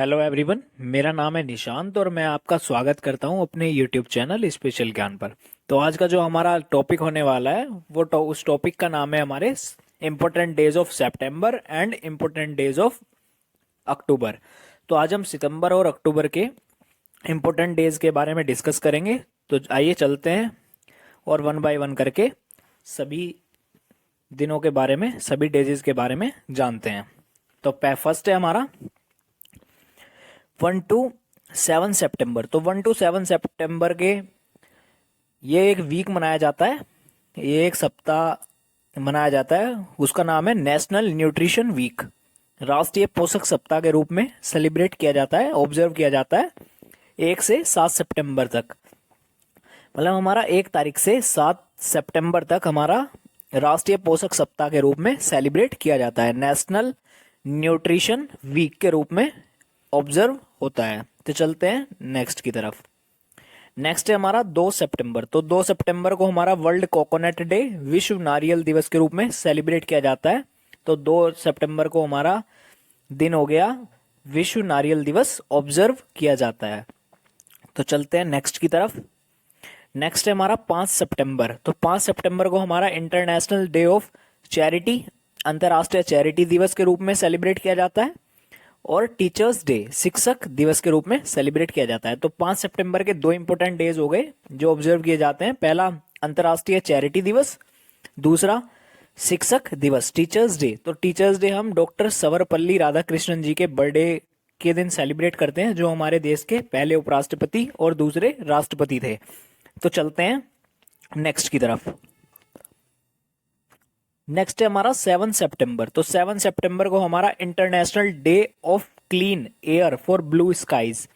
Hello everyone, मेरा नाम है निशांत और मैं आपका स्वागत करता हूं अपने यूट्यूब चैनल स्पेशल ज्ञान पर। तो आज का जो हमारा टॉपिक होने वाला है वो उस टॉपिक का नाम है हमारे important days of September and important days of October. तो आज हम सितंबर और अक्टूबर के इम्पोर्टेंट डेज के बारे में डिस्कस करेंगे। तो आइए चलते हैं और वन बाय वन करके सभी दिनों के बारे में, सभी डेजेस के बारे में जानते हैं। तो फर्स्ट है हमारा 1 to 7 सितंबर। तो 1 to 7 सितंबर के ये एक वीक मनाया जाता है, ये एक सप्ताह मनाया जाता है। उसका नाम है नेशनल न्यूट्रिशन वीक। राष्ट्रीय पोषक सप्ताह के रूप में सेलिब्रेट किया जाता है, ऑब्जर्व किया जाता है 1 से 7 सितंबर तक। मतलब हमारा 1 तारीख से 7 सितंबर तक हमारा राष्ट्रीय पोषक सप्ताह के रूप में सेलिब्रेट किया जाता है, नेशनल न्यूट्रिशन वीक के रूप में ऑब्जर्व होता है। तो चलते हैं नेक्स्ट की तरफ। नेक्स्ट है हमारा 2 सितंबर। तो 2 सितंबर को हमारा वर्ल्ड कोकोनट डे, विश्व नारियल दिवस के रूप में सेलिब्रेट किया जाता है। तो 2 सितंबर को हमारा दिन हो गया विश्व नारियल दिवस ऑब्जर्व किया जाता है। तो चलते हैं नेक्स्ट की तरफ। नेक्स्ट है हमारा 5 सितंबर। तो 5 सितंबर को हमारा इंटरनेशनल डे ऑफ चैरिटी, अंतर्राष्ट्रीय चैरिटी दिवस के रूप में सेलिब्रेट किया जाता है। और टीचर्स डे, शिक्षक दिवस के रूप में सेलिब्रेट किया जाता है। तो 5 सितंबर के 2 इंपॉर्टेंट डेज हो गए जो ऑब्जर्व किए जाते हैं। पहला अंतर्राष्ट्रीय चैरिटी दिवस, दूसरा शिक्षक दिवस, टीचर्स डे। तो टीचर्स डे हम डॉक्टर सर्वपल्ली राधाकृष्णन जी के बर्थडे के दिन सेलिब्रेट करते हैं, जो हमारे देश के पहले उपराष्ट्रपति और दूसरे राष्ट्रपति थे। तो चलते हैं नेक्स्ट की तरफ। नेक्स्ट है हमारा 7 सितंबर। तो 7 सितंबर को हमारा international day of clean air for blue skies,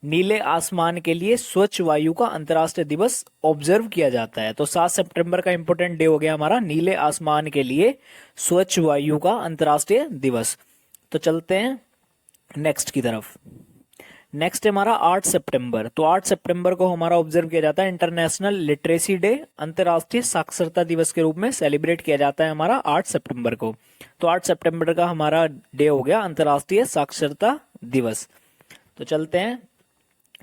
नीले आसमान के लिए स्वच्छ वायु का अंतर्राष्ट्रीय दिवस ऑब्जर्व किया जाता है। तो 7 सितंबर का इंपॉर्टेंट डे हो गया हमारा नीले आसमान के लिए स्वच्छ वायु का अंतर्राष्ट्रीय दिवस। तो चलते हैं नेक्स्ट की तरफ। नेक्स्ट है हमारा 8 सितंबर। तो 8 सितंबर को हमारा ऑब्जर्व किया जाता है इंटरनेशनल लिटरेसी डे, अंतर्राष्ट्रीय साक्षरता दिवस के रूप में सेलिब्रेट किया जाता है हमारा 8 सितंबर को। तो 8 सितंबर का हमारा डे हो गया अंतर्राष्ट्रीय साक्षरता दिवस। तो चलते हैं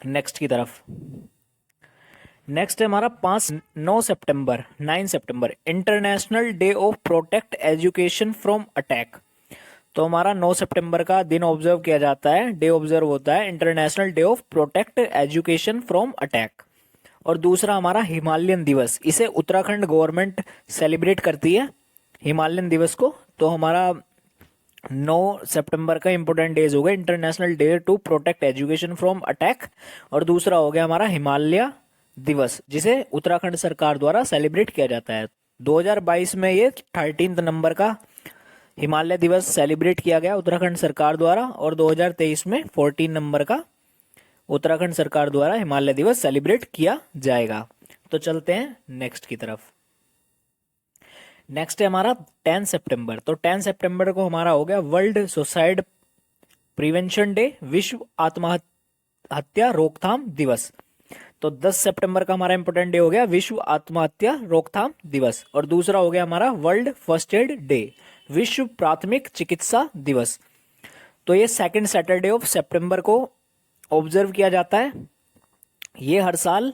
नेक्स्ट की तरफ। नेक्स्ट है हमारा 9 सितंबर, international day of protect education from attack. तो हमारा 9 सितंबर का दिन ऑब्जर्व किया जाता है, डे ऑब्जर्व होता है international day of protect education from attack. और दूसरा हमारा हिमालयन दिवस, इसे उत्तराखंड गवर्नमेंट सेलिब्रेट करती है हिमालयन दिवस को। तो हमारा 9 सितंबर का इंपॉर्टेंट डेज हो गए international day to protect education from attack. और दूसरा हो गया हमारा हिमालय दिवस, जिसे उत्तराखंड सरकार द्वारा सेलिब्रेट किया जाता है। 2022 में ये 13 नंबर का हिमालय दिवस सेलिब्रेट किया गया उत्तराखंड सरकार द्वारा, और 2023 में 14 नंबर का उत्तराखंड सरकार द्वारा हिमालय दिवस सेलिब्रेट किया जाएगा। तो चलते हैं नेक्स्ट की तरफ। नेक्स्ट है हमारा 10 सितंबर। तो 10 सितंबर को हमारा हो गया वर्ल्ड सुसाइड प्रिवेंशन डे, विश्व आत्महत्या रोकथाम दिवस। तो 10 सितंबर का हमारा इंपॉर्टेंट डे हो गया विश्व आत्महत्या रोकथाम दिवस। और दूसरा हो गया हमारा वर्ल्ड फर्स्ट एड डे, विश्व प्राथमिक चिकित्सा दिवस। तो ये सेकंड सैटरडे ऑफ सितंबर को ऑब्जर्व किया जाता है। ये हर साल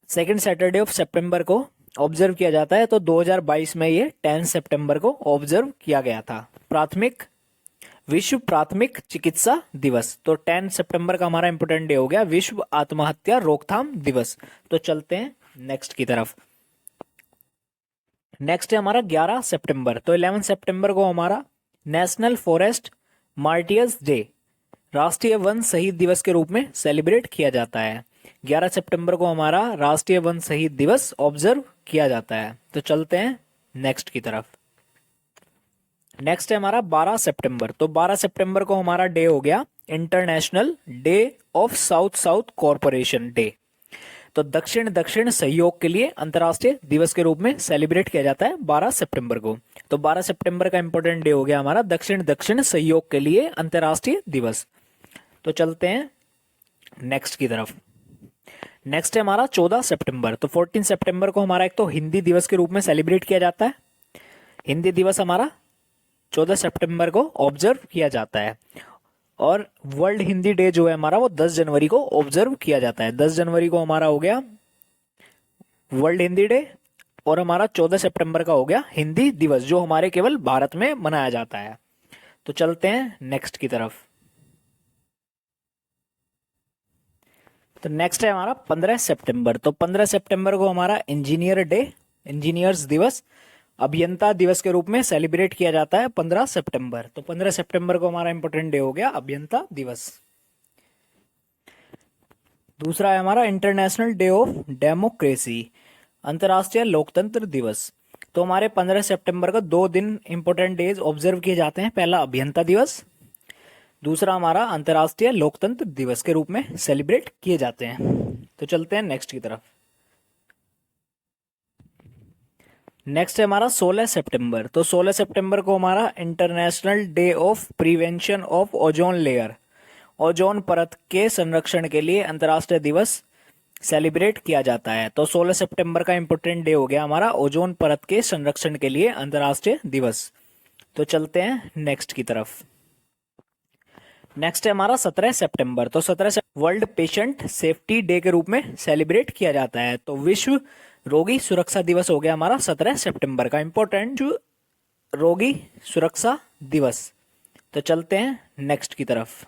सेकंड सैटरडे ऑफ सितंबर को ऑब्जर्व किया जाता है। तो 2022 में ये 10 सितंबर को ऑब्जर्व किया गया था, विश्व प्राथमिक चिकित्सा दिवस। तो 10 सितंबर का हमारा इंपोर्टेंट डे हो गया विश्व आत्महत्या रोकथाम दिवस। तो चलते हैं नेक्स्ट की तरफ। नेक्स्ट है हमारा 11 सितंबर। तो 11 सितंबर को हमारा नेशनल फॉरेस्ट मार्टियर्स डे, राष्ट्रीय वन शहीद दिवस के रूप में सेलिब्रेट किया जाता है। 11 सितंबर को हमारा राष्ट्रीय वन शहीद दिवस ऑब्जर्व किया जाता है। तो चलते हैं नेक्स्ट की तरफ। नेक्स्ट है हमारा 12 सितंबर। तो 12 सितंबर को हमारा डे हो गया international day of south south corporation day. तो दक्षिण दक्षिण सहयोग के लिए अंतर्राष्ट्रीय दिवस के रूप में सेलिब्रेट किया जाता है 12 सितंबर को। तो 12 सितंबर का इंपॉर्टेंट डे हो गया हमारा दक्षिण दक्षिण सहयोग के लिए अंतर्राष्ट्रीय दिवस। तो चलते हैं नेक्स्ट की तरफ। नेक्स्ट है हमारा 14 सितंबर। तो 14 सितंबर को हमारा एक तो हिंदी दिवस के रूप में सेलिब्रेट किया जाता है। हिंदी दिवस हमारा 14 सितंबर को ऑब्जर्व किया जाता है। और वर्ल्ड हिंदी डे जो है हमारा वो 10 जनवरी को ऑब्जर्व किया जाता है। 10 जनवरी को हमारा हो गया वर्ल्ड हिंदी डे, और हमारा 14 सितंबर का हो गया हिंदी दिवस, जो हमारे केवल भारत में मनाया जाता है। तो चलते हैं नेक्स्ट की तरफ। तो नेक्स्ट है हमारा 15 सितंबर। तो 15 सितंबर को हमारा इंजीनियर डे, इंजीनियर्स दिवस, अभियंता दिवस के रूप में सेलिब्रेट किया जाता है 15 सितंबर। तो 15 सितंबर को हमारा इंपॉर्टेंट डे हो गया अभियंता दिवस। दूसरा है हमारा इंटरनेशनल डे ऑफ डेमोक्रेसी, अंतर्राष्ट्रीय लोकतंत्र दिवस। तो हमारे 15 सितंबर को 2 दिन इंपॉर्टेंट डेज ऑब्जर्व किए जाते हैं। पहला अभियंता दिवस, दूसरा हमारा अंतर्राष्ट्रीय लोकतंत्र दिवस के रूप में सेलिब्रेट किए जाते हैं। तो चलते हैं नेक्स्ट की तरफ। नेक्स्ट है हमारा 16 सितंबर। तो 16 सितंबर को हमारा international day of prevention of ozone layer, ozone परत के संरक्षण के लिए अंतर्राष्ट्रीय दिवस सेलिब्रेट किया जाता है। तो 16 सितंबर का इंपॉर्टेंट डे हो गया हमारा ओजोन परत के संरक्षण के लिए अंतर्राष्ट्रीय दिवस। तो चलते हैं नेक्स्ट की तरफ। नेक्स्ट है हमारा 17 सितंबर। तो 17 वर्ल्ड पेशेंट सेफ्टी डे के रूप में सेलिब्रेट किया जाता है। तो विश्व रोगी सुरक्षा दिवस हो गया हमारा 17 सितंबर का इंपॉर्टेंट रोगी सुरक्षा दिवस। तो चलते हैं नेक्स्ट की तरफ।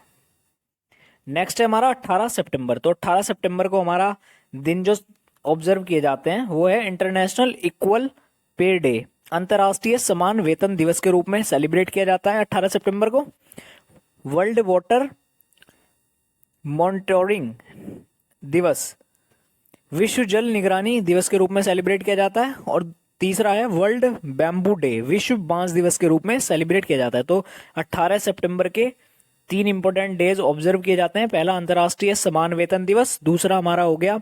नेक्स्ट है हमारा 18 सितंबर। तो 18 सितंबर को हमारा दिन जो ऑब्जर्व किए जाते हैं वो है इंटरनेशनल इक्वल पे डे, अंतर्राष्ट्रीय समान वेतन दिवस के रूप में सेलिब्रेट किया जाता है 18 सितंबर को। वर्ल्ड वाटर मॉनिटरिंग दिवस, विश्व जल निगरानी दिवस के रूप में सेलिब्रेट किया जाता है। और तीसरा है वर्ल्ड बैम्बू डे, विश्व बांस दिवस के रूप में सेलिब्रेट किया जाता है। तो 18 सितंबर के 3 इंपॉर्टेंट डेज ऑब्जर्व किए जाते हैं। पहला अंतर्राष्ट्रीय समान वेतन दिवस, दूसरा हमारा हो गया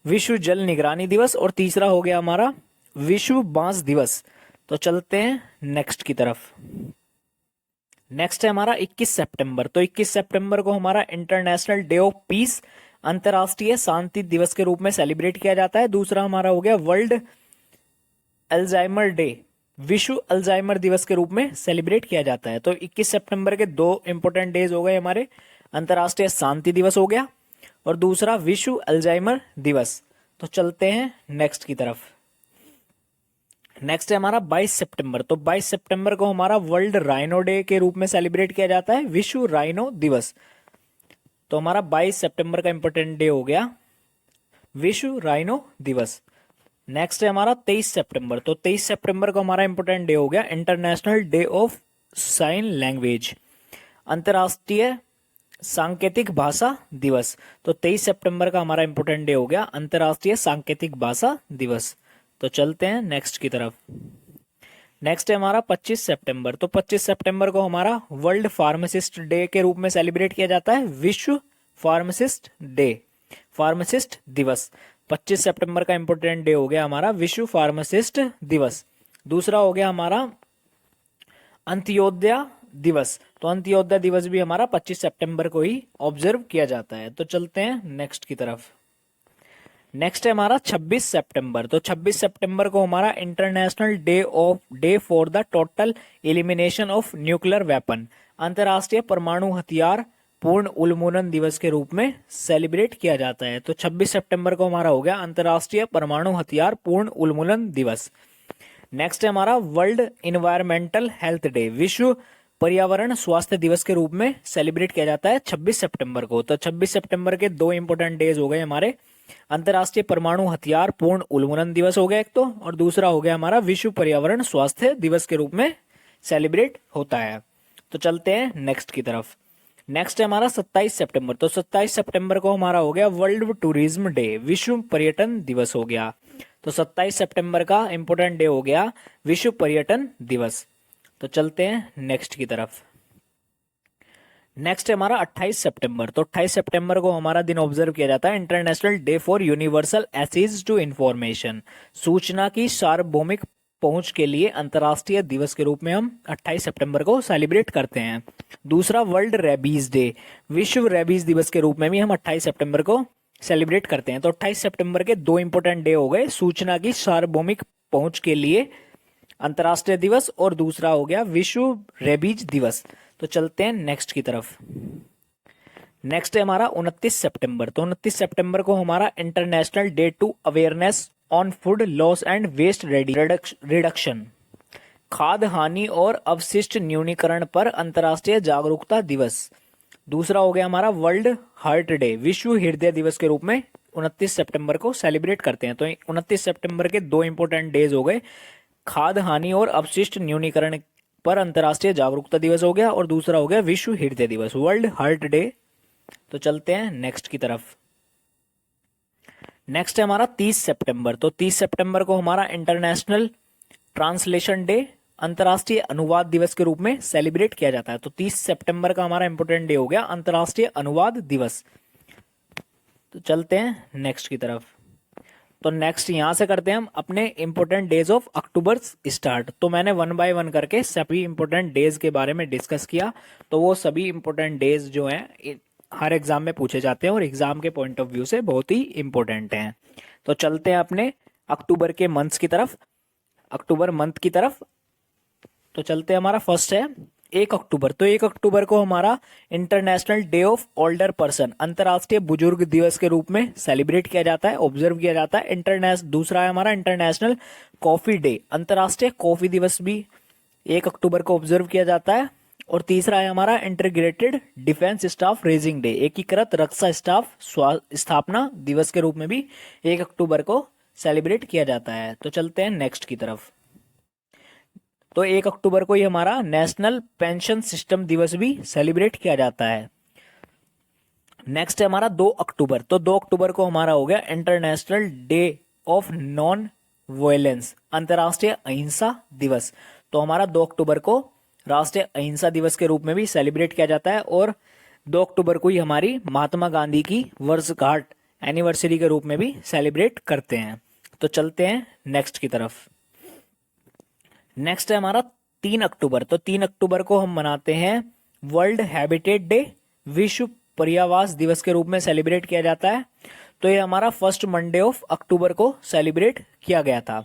विश्व जल निगरानी दिवस, और तीसरा हो गया हमारा विश्व बांस दिवस। तो चलते हैं नेक्स्ट की तरफ। नेक्स्ट है हमारा 21 सितंबर। तो 21 सितंबर को हमारा इंटरनेशनल डे ऑफ पीस, अंतर्राष्ट्रीय शांति दिवस के रूप में सेलिब्रेट किया जाता है। दूसरा हमारा हो गया वर्ल्ड अल्जाइमर डे, विश्व अल्जाइमर दिवस के रूप में सेलिब्रेट किया जाता है। तो 21 सितंबर के 2 इंपॉर्टेंट डेज हो गए हमारे, अंतर्राष्ट्रीय शांति दिवस हो गया और दूसरा विश्व अल्जाइमर दिवस। तो चलते हैं नेक्स्ट की तरफ। नेक्स्ट है हमारा 22 सितंबर। तो 22 सितंबर को हमारा वर्ल्ड राइनो डे के रूप में सेलिब्रेट किया जाता है, विश्व राइनो दिवस। तो हमारा 22 सितंबर का इंपॉर्टेंट डे हो गया विश्व राइनो दिवस। नेक्स्ट है हमारा 23 सितंबर। तो 23 सितंबर को हमारा इंपॉर्टेंट डे हो गया international day of sine language, अंतर्राष्ट्रीय सांकेतिक भाषा दिवस। तो 23 सितंबर का हमारा इंपॉर्टेंट डे हो गया अंतर्राष्ट्रीय सांकेतिक भाषा दिवस। तो चलते हैं नेक्स्ट की तरफ। नेक्स्ट है हमारा 25 सितंबर। तो 25 सितंबर को हमारा वर्ल्ड फार्मासिस्ट डे के रूप में सेलिब्रेट किया जाता है, विश्व फार्मासिस्ट डे, फार्मासिस्ट दिवस। 25 सितंबर का इंपॉर्टेंट डे हो गया हमारा विश्व फार्मासिस्ट दिवस। दूसरा हो गया हमारा अंत्योदय दिवस। तो अंत्योदय दिवस भी हमारा 25 सितंबर को ही ऑब्जर्व किया जाता है। तो चलते हैं नेक्स्ट की तरफ। नेक्स्ट है हमारा 26 सितंबर। तो 26 सितंबर को हमारा international day for the total elimination of nuclear weapon, अंतर्राष्ट्रीय परमाणु हथियार पूर्ण उन्मूलन दिवस के रूप में सेलिब्रेट किया जाता है। तो 26 सितंबर को हमारा हो गया अंतर्राष्ट्रीय परमाणु हथियार पूर्ण उन्मूलन दिवस। नेक्स्ट है हमारा वर्ल्ड इन्वायरमेंटल हेल्थ डे, विश्व पर्यावरण स्वास्थ्य दिवस के रूप में सेलिब्रेट किया जाता है 26 सितंबर को। तो 26 सितंबर के 2 इंपॉर्टेंट डेज हो गए हमारे, अंतर्राष्ट्रीय परमाणु हथियार पूर्ण उन्मूलन दिवस हो गया एक तो, और दूसरा हो गया हमारा विश्व पर्यावरण स्वास्थ्य दिवस के रूप में सेलिब्रेट होता है। तो चलते हैं नेक्स्ट की तरफ। नेक्स्ट है हमारा 27 सितंबर। तो 27 सितंबर को हमारा हो गया वर्ल्ड टूरिज्म डे, विश्व पर्यटन दिवस हो गया। तो 27 सितंबर का इंपॉर्टेंट डे हो गया विश्व पर्यटन दिवस। तो चलते हैं नेक्स्ट की तरफ। नेक्स्ट है हमारा 28 सितंबर। तो 28 सितंबर को हमारा दिन ऑब्जर्व किया जाता है international day for universal access to information, सूचना की सार्वभौमिक पहुंच के लिए अंतर्राष्ट्रीय दिवस के रूप में हम 28 सितंबर को सेलिब्रेट करते हैं। दूसरा वर्ल्ड रेबीज डे, विश्व रेबीज दिवस के रूप में भी हम 28 सितंबर को सेलिब्रेट करते हैं। तो 28 सितंबर के 2 इंपॉर्टेंट डे हो गए, सूचना की सार्वभौमिक पहुंच के लिए अंतर्राष्ट्रीय दिवस और दूसरा हो गया विश्व रेबीज दिवस। तो चलते हैं नेक्स्ट की तरफ। नेक्स्ट है हमारा 29 सितंबर। तो 29 सितंबर को हमारा international day to awareness on food loss and waste reduction, खाद्य हानि और अवशिष्ट न्यूनीकरण पर अंतर्राष्ट्रीय जागरूकता दिवस। दूसरा हो गया हमारा वर्ल्ड हार्ट डे, विश्व हृदय दिवस के रूप में 29 सितंबर को सेलिब्रेट करते हैं। तो 29 सितंबर के दो इंपॉर्टेंट डेज हो गए, खाद्य हानि और अपशिष्ट न्यूनीकरण पर अंतर्राष्ट्रीय जागरूकता दिवस हो गया, और दूसरा हो गया विश्व हृदय दिवस, वर्ल्ड हार्ट डे। तो चलते हैं नेक्स्ट की तरफ। नेक्स्ट है हमारा 30 सितंबर। तो 30 सितंबर को हमारा इंटरनेशनल ट्रांसलेशन डे, अंतर्राष्ट्रीय अनुवाद दिवस के रूप में सेलिब्रेट किया जाता है। तो 30 सितंबर का हमारा इंपॉर्टेंट डे हो गया अंतर्राष्ट्रीय अनुवाद दिवस। तो चलते हैं नेक्स्ट की तरफ। तो नेक्स्ट यहां से करते हैं हम अपने important days of October start. तो मैंने वन बाय वन करके सभी इंपॉर्टेंट डेज के बारे में डिस्कस किया। तो वो सभी इंपॉर्टेंट डेज जो हैं हर एग्जाम में पूछे जाते हैं और एग्जाम के पॉइंट ऑफ व्यू से बहुत ही इंपॉर्टेंट हैं। तो चलते हैं अपने अक्टूबर के मंथ्स की तरफ, अक्टूबर मंथ की तरफ। तो चलते हैं, हमारा फर्स्ट है 1 अक्टूबर। तो 1 अक्टूबर को हमारा international day of older person, अंतर्राष्ट्रीय बुजुर्ग दिवस के रूप में सेलिब्रेट किया जाता है, ऑब्जर्व किया जाता है। दूसरा है हमारा इंटरनेशनल कॉफी डे, अंतर्राष्ट्रीय कॉफी दिवस भी 1 अक्टूबर को ऑब्जर्व किया जाता है। और तीसरा है हमारा integrated defence staff raising day, एकीकृत रक्षा स्टाफ स्थापना दिवस के रूप में भी 1 अक्टूबर को सेलिब्रेट किया जाता है। तो चलते हैं नेक्स्ट की तरफ। तो 1 अक्टूबर को ही हमारा नेशनल पेंशन सिस्टम दिवस भी सेलिब्रेट किया जाता है। नेक्स्ट है हमारा 2 अक्टूबर। तो 2 अक्टूबर को हमारा हो गया international day of non violence, अंतर्राष्ट्रीय अहिंसा दिवस। तो हमारा 2 अक्टूबर को राष्ट्रीय अहिंसा दिवस के रूप में भी सेलिब्रेट किया जाता है। और 2 अक्टूबर को ही हमारी महात्मा गांधी की वर्षगांठ एनिवर्सरी के रूप में भी सेलिब्रेट करते हैं। तो चलते हैं नेक्स्ट की तरफ। नेक्स्ट है हमारा 3 अक्टूबर। तो 3 अक्टूबर को हम मनाते हैं वर्ल्ड हैबिटेट डे, विश्व पर्यावास दिवस के रूप में सेलिब्रेट किया जाता है। तो ये हमारा फर्स्ट मंडे ऑफ अक्टूबर को सेलिब्रेट किया गया था।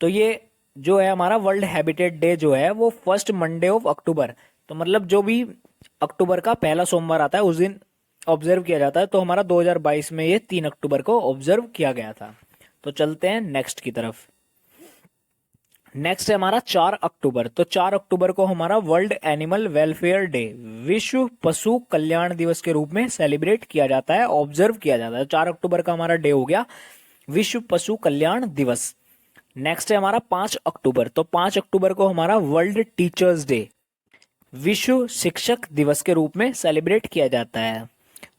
तो ये जो है हमारा वर्ल्ड हैबिटेट डे जो है वो फर्स्ट मंडे ऑफ अक्टूबर, तो मतलब जो भी अक्टूबर का पहला सोमवार आता है उस दिन ऑब्जर्व किया जाता है। तो हमारा 2022 में ये 3 अक्टूबर को ऑब्जर्व किया गया था। तो चलते हैं नेक्स्ट की तरफ। नेक्स्ट है हमारा 4 अक्टूबर। तो 4 अक्टूबर को हमारा वर्ल्ड एनिमल वेलफेयर डे, विश्व पशु कल्याण दिवस के रूप में सेलिब्रेट किया जाता है, ऑब्जर्व किया जाता है। 4 अक्टूबर का हमारा डे हो गया विश्व पशु कल्याण दिवस। नेक्स्ट है हमारा 5 अक्टूबर। तो 5 अक्टूबर को हमारा वर्ल्ड टीचर्स डे, विश्व शिक्षक दिवस के रूप में सेलिब्रेट किया जाता है।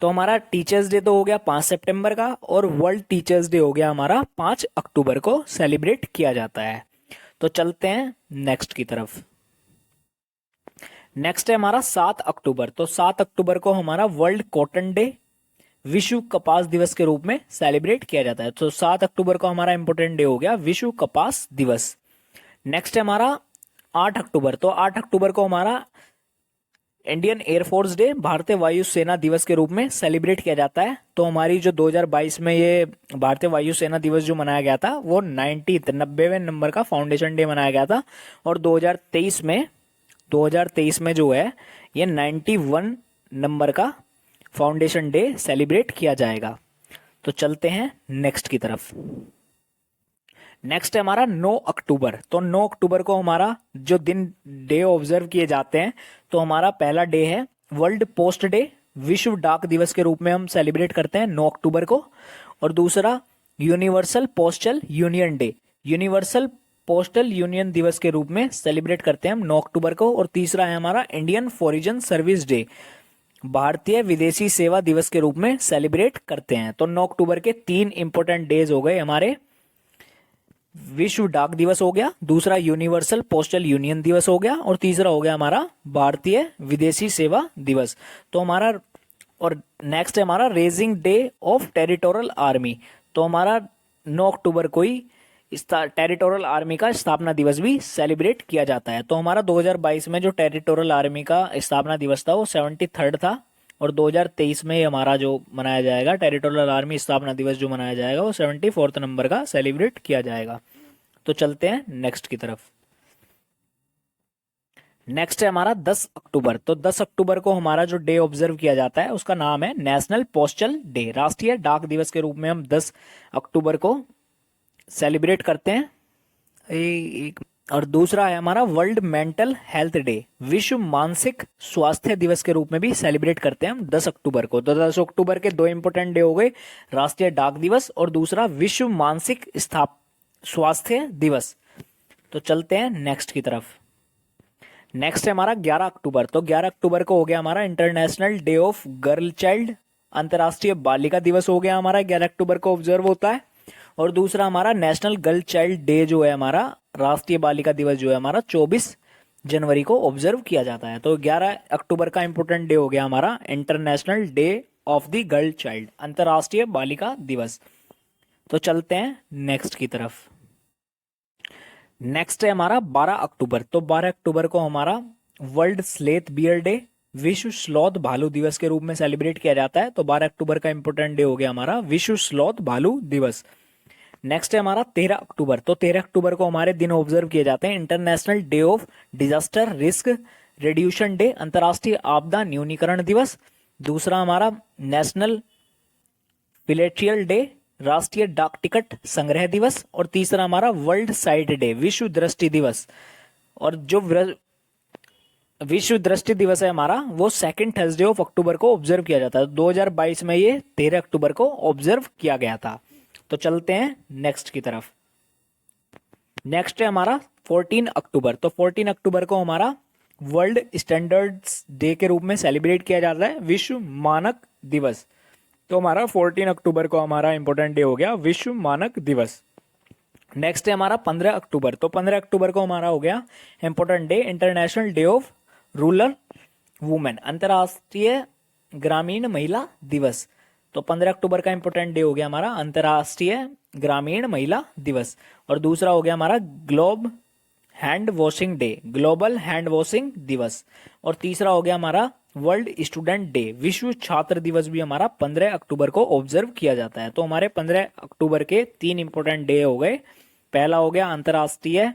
तो हमारा टीचर्स डे तो हो गया 5 सितंबर का, और वर्ल्ड टीचर्स डे हो गया हमारा 5 अक्टूबर को सेलिब्रेट किया जाता है। तो चलते हैं नेक्स्ट की तरफ। नेक्स्ट है हमारा 7 अक्टूबर। तो 7 अक्टूबर को हमारा वर्ल्ड कॉटन डे, विश्व कपास दिवस के रूप में सेलिब्रेट किया जाता है। तो 7 अक्टूबर को हमारा इंपोर्टेंट डे हो गया विश्व कपास दिवस। नेक्स्ट है हमारा 8 अक्टूबर। तो 8 अक्टूबर को हमारा इंडियन एयरफोर्स डे, भारतीय वायुसेना दिवस के रूप में सेलिब्रेट किया जाता है। तो हमारी जो 2022 में ये भारतीय वायुसेना दिवस जो मनाया गया था वो 90वें नंबर का फाउंडेशन डे मनाया गया था, और 2023 में जो है ये 91 नंबर का फाउंडेशन डे सेलिब्रेट किया जाएगा। तो चलते हैं नेक्स्ट की तरफ। नेक्स्ट है हमारा 9 अक्टूबर। तो 9 अक्टूबर को हमारा जो दिन डे ऑब्जर्व किए जाते हैं, तो हमारा पहला डे है वर्ल्ड पोस्ट डे, विश्व डाक दिवस के रूप में हम सेलिब्रेट करते हैं 9 अक्टूबर को। और दूसरा universal postal union day, universal postal union दिवस के रूप में सेलिब्रेट करते हैं हम 9 अक्टूबर को। और तीसरा है हमारा इंडियन फॉरेन सर्विस डे, भारतीय विदेशी सेवा दिवस के रूप में सेलिब्रेट करते हैं। तो 9 अक्टूबर के 3 इंपोर्टेंट डेज हो गए हमारे, विश्व डाक दिवस हो गया, दूसरा यूनिवर्सल पोस्टल यूनियन दिवस हो गया, और तीसरा हो गया हमारा भारतीय विदेशी सेवा दिवस। तो हमारा और नेक्स्ट है हमारा raising day of territorial army. तो हमारा 9 अक्टूबर को ही टेरिटोरियल आर्मी का स्थापना दिवस भी सेलिब्रेट किया जाता है। तो हमारा 2022 में जो टेरिटोरियल आर्मी का स्थापना दिवस था वो 73rd था, और 2023 में हमारा जो मनाया जाएगा टेरिटोरियल आर्मी स्थापना दिवस जो मनाया जाएगा वो 74th नंबर का सेलिब्रेट किया जाएगा। तो चलते हैं नेक्स्ट की तरफ। नेक्स्ट है हमारा 10 अक्टूबर। तो 10 अक्टूबर को हमारा जो डे ऑब्जर्व किया जाता है उसका नाम है नेशनल पोस्टल डे। राष्ट्रीय डाक दिवस के रूप में हम 10 अक्टूबर को सेलिब्रेट करते हैं। एक और दूसरा है हमारा वर्ल्ड मेंटल हेल्थ डे, विश्व मानसिक स्वास्थ्य दिवस के रूप में भी सेलिब्रेट करते हैं हम 10 अक्टूबर को। तो 10 अक्टूबर के दो इंपोर्टेंट डे हो गए, राष्ट्रीय डाक दिवस और दूसरा विश्व मानसिक स्वास्थ्य दिवस। तो चलते हैं नेक्स्ट की तरफ। नेक्स्ट है हमारा 11 अक्टूबर। तो 11 अक्टूबर को हो गया हमारा international day of girl child, अंतर्राष्ट्रीय बालिका दिवस हो गया हमारा, 11 अक्टूबर को ऑब्जर्व होता है। और दूसरा हमारा नेशनल गर्ल चाइल्ड डे जो है हमारा, राष्ट्रीय बालिका दिवस जो है हमारा 24 जनवरी को ऑब्जर्व किया जाता है। तो 11 अक्टूबर का इंपोर्टेंट डे हो गया हमारा international day of the girl child, अंतर्राष्ट्रीय बालिका दिवस। तो चलते हैं नेक्स्ट की तरफ। नेक्स्ट है हमारा 12 अक्टूबर। तो 12 अक्टूबर को हमारा वर्ल्ड स्लेथ बियर डे, विश्व स्लॉथ भालू दिवस के रूप में सेलिब्रेट किया जाता है। तो 12 अक्टूबर का इंपोर्टेंट डे हो गया हमारा विश्व स्लॉथ भालू दिवस। नेक्स्ट है हमारा 13 अक्टूबर। तो 13 अक्टूबर को हमारे दिन ऑब्जर्व किए जाते हैं international day of disaster risk reduction day, अंतर्राष्ट्रीय आपदा न्यूनीकरण दिवस। दूसरा हमारा नेशनल फिलेटियल डे, राष्ट्रीय डाक टिकट संग्रह दिवस। और तीसरा हमारा वर्ल्ड साइट डे, विश्व दृष्टि दिवस। और जो विश्व दृष्टि दिवस है हमारा वो सेकंड थर्सडे ऑफ अक्टूबर को ऑब्जर्व किया जाता है। 2022 में ये 13 अक्टूबर को ऑब्जर्व किया गया था। तो चलते हैं नेक्स्ट की तरफ। नेक्स्ट है हमारा 14 अक्टूबर। तो 14 अक्टूबर को हमारा वर्ल्ड स्टैंडर्ड्स डे के रूप में सेलिब्रेट किया जाता है, विश्व मानक दिवस। तो हमारा 14 अक्टूबर को हमारा इंपोर्टेंट डे हो गया विश्व मानक दिवस। नेक्स्ट है हमारा 15 अक्टूबर। तो 15 अक्टूबर को हमारा हो गया important day international day of rural women, अंतर्राष्ट्रीय ग्रामीण महिला दिवस। तो 15 अक्टूबर का इंपोर्टेंट डे हो गया हमारा अंतर्राष्ट्रीय ग्रामीण महिला दिवस। और दूसरा हो गया हमारा globe hand washing day, global hand washing दिवस। और तीसरा हो गया हमारा वर्ल्ड स्टूडेंट डे, विश्व छात्र दिवस भी हमारा 15 अक्टूबर को ऑब्जर्व किया जाता है। तो हमारे 15 अक्टूबर के तीन इंपोर्टेंट डे हो गए। पहला हो गया अंतर्राष्ट्रीय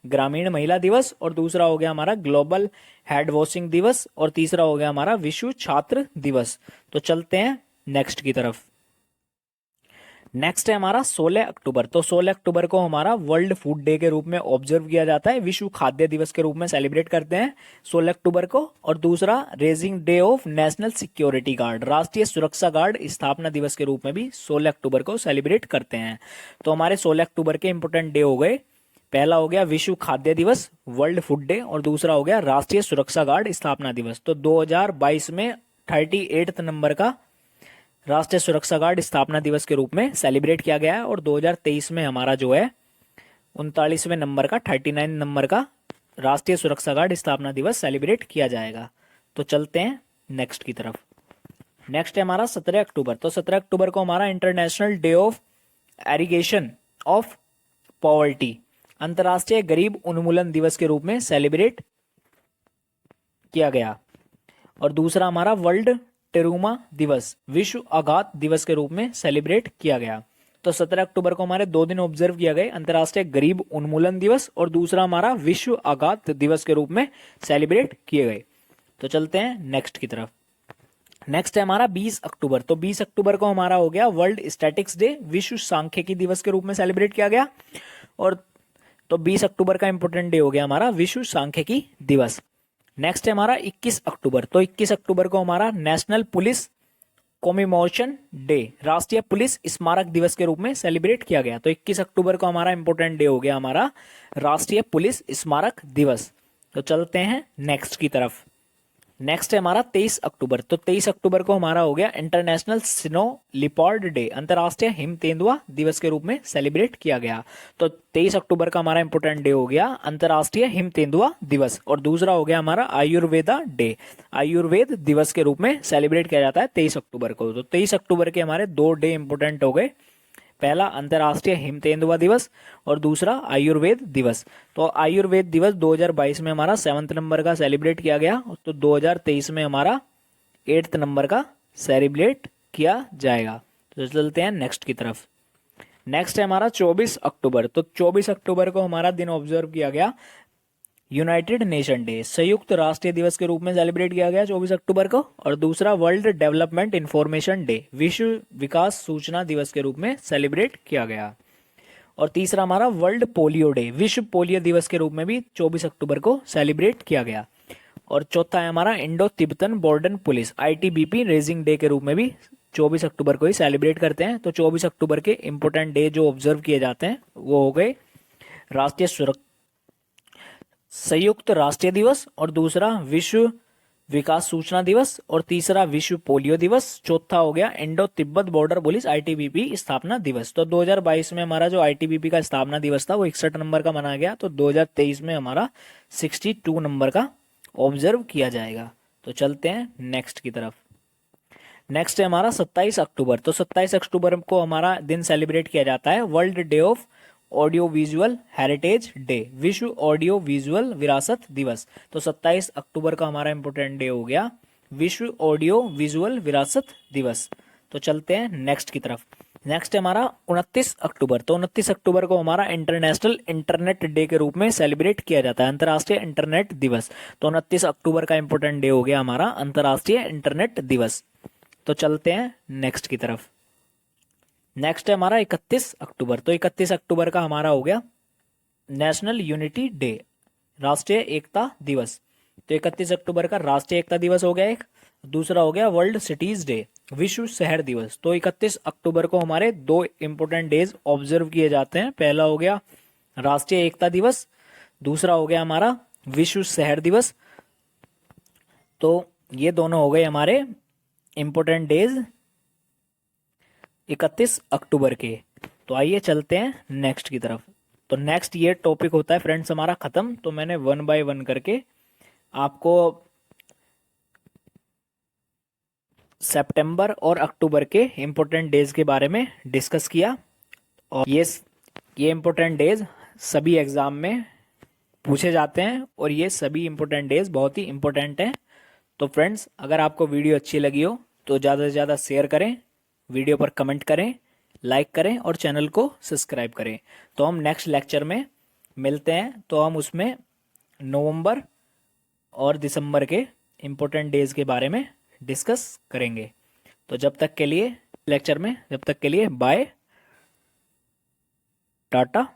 ग्रामीण महिला दिवस, और दूसरा हो गया हमारा ग्लोबल हैंड वॉशिंग दिवस, और तीसरा हो गया हमारा विश्व छात्र दिवस। तो चलते हैं नेक्स्ट की तरफ। नेक्स्ट है हमारा 16 अक्टूबर। तो 16 अक्टूबर को हमारा वर्ल्ड फूड डे के रूप में ऑब्जर्व किया जाता है, विश्व खाद्य दिवस के रूप में सेलिब्रेट करते हैं 16 अक्टूबर को। और दूसरा raising day of national security guard, राष्ट्रीय सुरक्षा गार्ड स्थापना दिवस के रूप में भी 16 अक्टूबर को सेलिब्रेट करते हैं। तो हमारे 16 अक्टूबर के इंपोर्टेंट डे हो गए, पहला हो गया विश्व खाद्य दिवस वर्ल्ड फूड डे, और दूसरा हो गया राष्ट्रीय सुरक्षा गार्ड स्थापना दिवस। तो 2022 में 38 नंबर का राष्ट्रीय सुरक्षा गार्ड स्थापना दिवस के रूप में सेलिब्रेट किया गया है। और 2023 में हमारा जो है 39वें नंबर का 39 नंबर का राष्ट्रीय सुरक्षा गार्ड स्थापना दिवस सेलिब्रेट किया जाएगा। तो चलते हैं नेक्स्ट की तरफ। नेक्स्ट है हमारा 17 अक्टूबर। तो 17 अक्टूबर को हमारा international day of irrigation of poverty, अंतर्राष्ट्रीय गरीब उन्मूलन दिवस के रूप में सेलिब्रेट किया गया। और दूसरा हमारा वर्ल्ड टेरुमा दिवस, विश्व आघात दिवस के रूप में सेलिब्रेट किया गया। तो 17 अक्टूबर को हमारे 2 दिन ऑब्जर्व किया गए, अंतर्राष्ट्रीय गरीब उन्मूलन दिवस और दूसरा हमारा विश्व आघात दिवस के रूप में सेलिब्रेट किए गए। तो चलते हैं नेक्स्ट की तरफ। नेक्स्ट है हमारा 20 अक्टूबर। तो 20 अक्टूबर को हमारा हो गया वर्ल्ड स्टैटिक्स डे, विश्व सांख्यिकी दिवस के रूप में सेलिब्रेट किया गया। और तो 20 अक्टूबर का इंपोर्टेंट डे हो गया हमारा विश्व सांख्यिकी दिवस। नेक्स्ट है हमारा 21 अक्टूबर। तो 21 अक्टूबर को हमारा नेशनल पुलिस कॉमेमोरेशन डे, राष्ट्रीय पुलिस स्मारक दिवस के रूप में सेलिब्रेट किया गया। तो 21 अक्टूबर को हमारा इंपोर्टेंट डे हो गया हमारा राष्ट्रीय पुलिस स्मारक दिवस। तो चलते हैं नेक्स्ट की तरफ। नेक्स्ट है हमारा 23 अक्टूबर। तो 23 अक्टूबर को हमारा हो गया इंटरनेशनल स्नो लिपर्ड डे, अंतर्राष्ट्रीय हिम तेंदुआ दिवस के रूप में सेलिब्रेट किया गया। तो 23 अक्टूबर का हमारा इंपोर्टेंट डे हो गया अंतर्राष्ट्रीय हिम तेंदुआ दिवस। और दूसरा हो गया हमारा आयुर्वेदा डे, आयुर्वेद दिवस के रूप में सेलिब्रेट किया जाता है 23 अक्टूबर को। तो 23 अक्टूबर के हमारे 2 डे इंपोर्टेंट हो गए, पहला अंतर्राष्ट्रीय हिम तेंदुआ दिवस और दूसरा आयुर्वेद दिवस। तो आयुर्वेद दिवस 2022 में हमारा 7th नंबर का सेलिब्रेट किया गया, तो 2023 में हमारा 8th नंबर का सेलिब्रेट किया जाएगा। तो चलते हैं नेक्स्ट की तरफ। नेक्स्ट है हमारा 24 अक्टूबर। तो 24 अक्टूबर को हमारा दिन ऑब्जर्व किया गया यूनाइटेड नेशन डे, संयुक्त राष्ट्रीय दिवस के रूप में सेलिब्रेट किया गया 24 अक्टूबर को। और दूसरा वर्ल्ड डेवलपमेंट इंफॉर्मेशन डे, विश्व विकास सूचना दिवस के रूप में सेलिब्रेट किया गया। और तीसरा हमारा वर्ल्ड पोलियो डे, विश्व पोलियो दिवस के रूप में भी 24 अक्टूबर को सेलिब्रेट किया गया। और चौथा है हमारा Indo Tibetan border police, ITBP raising day के रूप में भी 24 अक्टूबर को ही सेलिब्रेट करते हैं। तो 24 अक्टूबर के इंपॉर्टेंट डे जो ऑब्जर्व किए जाते हैं वो हो गए राष्ट्रीय संयुक्त राष्ट्रीय दिवस, और दूसरा विश्व विकास सूचना दिवस, और तीसरा विश्व पोलियो दिवस, चौथा हो गया Indo Tibet border police ITBP स्थापना दिवस। तो 2022 में हमारा जो ITBP का स्थापना दिवस था वो 61 नंबर का मनाया गया, तो 2023 में हमारा 62 नंबर का ऑब्जर्व किया जाएगा। तो चलते हैं नेक्स्ट की तरफ। नेक्स्ट है हमारा 27 अक्टूबर। तो 27 अक्टूबर को हमारा दिन सेलिब्रेट किया जाता है world day of audio visual heritage day, विश्व ऑडियो विजुअल विरासत दिवस। तो 27 अक्टूबर का हमारा इंपोर्टेंट डे हो गया विश्व ऑडियो विजुअल विरासत दिवस। तो चलते हैं नेक्स्ट की तरफ। नेक्स्ट है हमारा 29 अक्टूबर। तो 29 अक्टूबर को हमारा इंटरनेशनल इंटरनेट डे के रूप में सेलिब्रेट किया जाता है, अंतर्राष्ट्रीय इंटरनेट दिवस। तो 29 अक्टूबर का इंपोर्टेंट डे हो गया हमारा अंतर्राष्ट्रीय इंटरनेट दिवस। तो चलते हैं नेक्स्ट की तरफ। नेक्स्ट है हमारा 31 अक्टूबर। तो 31 अक्टूबर का हमारा हो गया नेशनल यूनिटी डे, राष्ट्रीय एकता दिवस। तो 31 अक्टूबर का राष्ट्रीय एकता दिवस हो गया एक। दूसरा हो गया वर्ल्ड सिटीज डे, विश्व शहर दिवस। तो 31 अक्टूबर को हमारे दो इंपोर्टेंट डेज ऑब्जर्व किए जाते हैं। पहला हो गया राष्ट्रीय एकता दिवस, दूसरा हो गया हमारा विश्व शहर दिवस। तो ये दोनों हो गए हमारे इंपोर्टेंट डेज 31 अक्टूबर के। तो आइए चलते हैं नेक्स्ट की तरफ। तो नेक्स्ट ये टॉपिक होता है फ्रेंड्स हमारा खत्म। तो मैंने 1 बाय 1 करके आपको सितंबर और अक्टूबर के इंपोर्टेंट डेज के बारे में डिस्कस किया। और ये इंपोर्टेंट डेज सभी एग्जाम में पूछे जाते हैं और ये सभी इंपोर्टेंट डेज बहुत ही इंपॉर्टेंट हैं। तो फ्रेंड्स अगर आपको वीडियो अच्छी लगी हो तो ज़्यादा से ज़्यादा शेयर करें, वीडियो पर कमेंट करें, लाइक करें और चैनल को सब्सक्राइब करें। तो हम नेक्स्ट लेक्चर में मिलते हैं। तो हम उसमें नवंबर और दिसंबर के इंपॉर्टेंट डेज के बारे में डिस्कस करेंगे। तो जब तक के लिए बाय, टाटा।